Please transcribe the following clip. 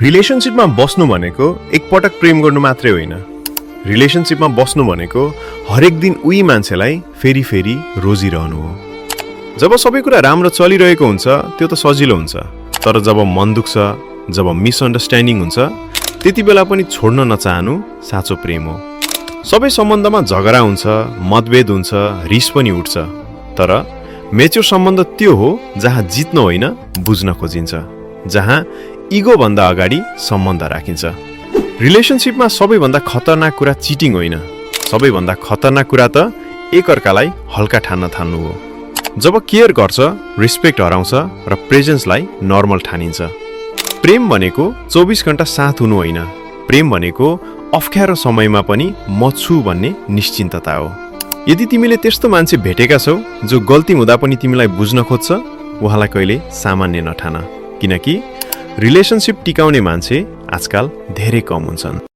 रिलेशनशिपमा बस्नु भनेको एकपटक प्रेम गर्नु मात्रै होइन। रिलेशनशिपमा बस्नु भनेको हरेक दिन उही मान्छेलाई फेरि फेरि रोजिरहनु हो। जब सबै कुरा राम्रो चलिरहेको हुन्छ त्यो त सजिलो हुन्छ, तर जब मन दुख्छ, जब मिसअन्डरस्ट्यान्डिङ हुन्छ, त्यति बेला पनि छोड्न नचाहनु साँचो प्रेम हो। सबै सम्बन्धमा झगडा हुन्छ, मतभेद हुन्छ, रिस पनि उठ्छ, तर मेच्योर सम्बन्ध त्यो हो जहाँ जित्न होइन बुझ्न खोजिन्छ, जहाँ इगो भन्दा अगाडि सम्बन्ध राखिन्छ। रिलेशनशिपमा सबैभन्दा खतरनाक कुरा चिटिङ होइन, सबैभन्दा खतरनाक कुरा त एकअर्कालाई हल्का ठान्न थाल्नु हो। जब केयर गर्छ, रेस्पेक्ट हराउँछ र प्रेजेन्सलाई नर्मल ठानिन्छ। प्रेम भनेको 24 घण्टा साथ हुनु होइन, प्रेम भनेको अप्ठ्यारो समयमा पनि म छु भन्ने निश्चिन्तता हो। यदि तिमीले त्यस्तो मान्छे भेटेका छौ जो गल्ती हुँदा पनि तिमीलाई बुझ्न खोज्छ, उहाँलाई कहिले सामान्य नठान, किनकि रिलेशनशिप टिकाउने मान्छे आजकल धेरै कम हुन्छन्।